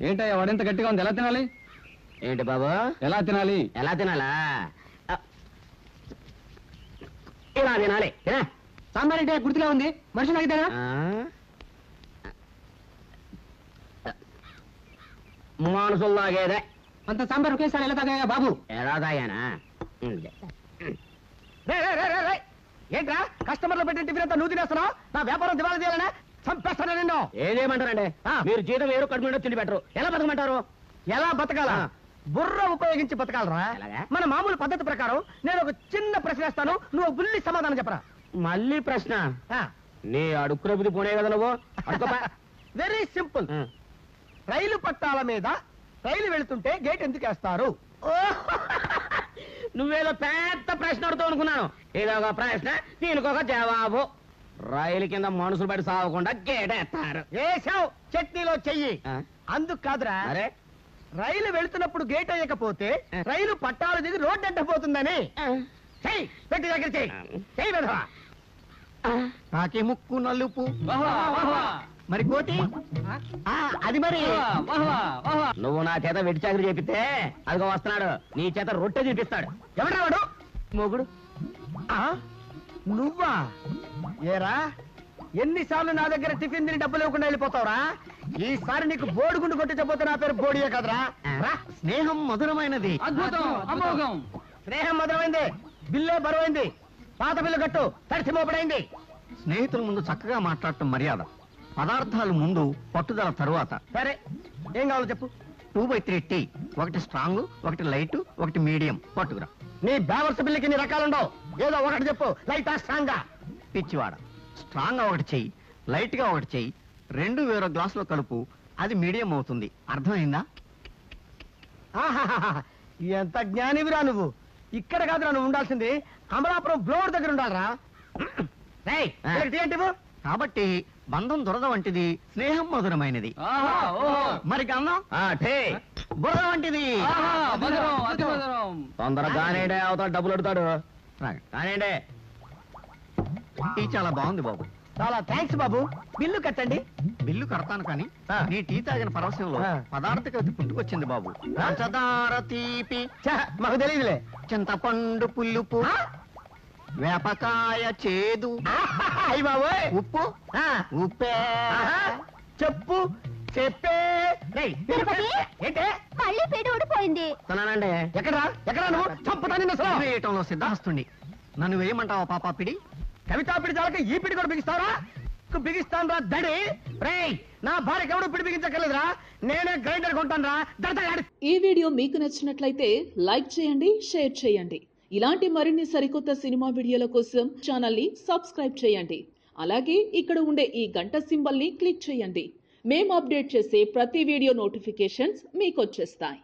ఏంటయ్యా వాడింత గట్టిగా ఉంది, ఎలా తినాలి? ఏంటి బాబు ఎలా తినాలి? ఎలా తినాలా? ఇలా తినాలి. సాంబార్ అంటే గుర్తులా ఉంది, మనుషులు అడిగితేనా? మనుషులు తాగేదే అంత సాంబార్ ఒకేసారి ఎలా తాగాయా బాబు? ఎలా తాగానా? ఏంట్రా కస్టమర్లు పెట్టిన టిఫిన్ అంతా నువ్వు తినేస్తున్నావు? నా వ్యాపారం దివాళా చేయాలనే చంపేస్తాను నిన్ను. ఏదేమంటారండి, మీరు జీతం వేరు కడుపు నిండా తిండి పెట్టరు, ఎలా బతకమంటారు? ఎలా బతకాలా? బుర్ర ఉపయోగించి బతకాలరా. మన మామూలు పద్ధతి ప్రకారం నేను ఒక చిన్న ప్రశ్న వేస్తాను, నువ్వు బుల్లి సమాధానం చెప్పరా. మళ్ళీ ప్రశ్న? నీ అడుక్కురబుది పోనే కదా నువ్వు. Very simple. రైలు పట్టాల మీద రైలు వెళుతుంటే గేట్ ఎందుకు వేస్తారు? నువ్వేదో పెద్ద ప్రశ్న అడుగుతావు అనుకున్నాను. ఇదొక ప్రశ్న, దీనికొక జవాబు. రైలు కింద మనుషులు పడి సాగకుండా గేటేస్తారు. వేసావు చట్నీలో చెయ్యి. అందుకు కాదురా, అరే రైలు వెళుతున్నప్పుడు గేట్ వేయకపోతే రైలు పట్టాలు దిగి రోడ్డు అడ్డపోతుందని. చెయ్యి, పెట్టి దగ్గర చెయ్యి వెధవా. నాకే ముక్కు నలుపు, మరి కోటి అది మరి. నువ్వు నా చేత వెట్టి చాకరీ చేపిస్తే అదిగో వస్తున్నాడు, నీ చేత రొట్టె చూపిస్తాడు. ఎవడా వాడు? మొగుడు. నువ్వా? ఏరా ఎన్నిసార్లు నా దగ్గర టిఫిన్ తిని డబ్బులు ఇవ్వకుండా వెళ్ళిపోతావురా? ఈసారి నీకు బోడిగుండు కొట్టించబోతే నా పేరు బోడియే కదరా. స్నేహం మధురమైనది. అద్భుతం, అమోఘం. స్నేహం మధురమైంది, బిల్లే బరువైంది. పాత బిల్లు కట్టు, తడిసి మోపడైంది. స్నేహితుల ముందు చక్కగా మాట్లాడటం మర్యాద, పదార్థాలు ముందు, పట్టుదల తరువాత. సరే ఏం కావాలో చెప్పు. 2/3 టీ, ఒకటి స్ట్రాంగ్, ఒకటి లైట్, ఒకటి మీడియం పట్టుకురా. నీ బ్యావర్స్ బిల్లుకి నీ రకాలుండవు, ఏదో ఒకటి చెప్పు. లైటా స్ట్రాంగా? పిచ్చివాడ, స్ట్రాంగ్ గా ఒకటి చెయ్యి, లైట్ గా ఒకటి చెయ్యి, రెండు వేరే గ్లాసులో కలుపు, అది మీడియం అవుతుంది. అర్థమైందా? ఎంత జ్ఞానివిరా నువ్వు. ఇక్కడ కాదురా నువ్వు ఉండాల్సింది, అమలాపురం బ్లోర్ దగ్గర ఉండాలరా. కాబట్టి బంధం దురద వంటిది, స్నేహం మధురమైనది. మరి గంధం బురద వంటిది. తొందరగానే అవతల డబ్బులు అడుగుతాడు. కానివ్వండి. టీ చాలా బాగుంది బాబు. చాలా థ్యాంక్స్ బాబు. బిల్లు కట్టండి. బిల్లు కడతాను కానీ నీ టీ తాగిన పరవశంలో పదార్థ పుట్టుకొచ్చింది బాబు. పంచదార తీపి మాకు తెలియదులే. చింతపండు పులుపు, వేపకాయ చేదు, అయ్యి బాబు ఉప్పు ఉప్పే. చెప్పు చెప్పే. ఏంటే మళ్ళీ పేట ఊడిపోయింది. తనానండి. ఎక్కడా ఎక్కడా నువ్వు? చంపుతాను వేయటంలో సిద్ధాస్తుని. నన్ను వేయమంటావా పాపా పిడి? కవితా పిడి చాలక ఈ పిడి కూడా బిగిస్తారా? బిగిస్తాను రా దడి. రేయ్, నా భార్యకి ఎవడు పిడి బిగించక్కర్లేదురా, నేనే గ్రైండర్ కొంటాను రా. ఈ వీడియో మీకు నచ్చినట్లయితే లైక్ చేయండి, షేర్ చేయండి. ఇలాంటి మరిన్ని సరికొత్త సినిమా వీడియోల కోసం ఛానల్ ని సబ్స్క్రైబ్ చేయండి. అలాగే ఇక్కడ ఉండే ఈ గంట సింబల్ ని క్లిక్ చేయండి. మేము అప్డేట్ చేసే ప్రతి వీడియో నోటిఫికేషన్స్ మీకు వచ్చేస్తాయి.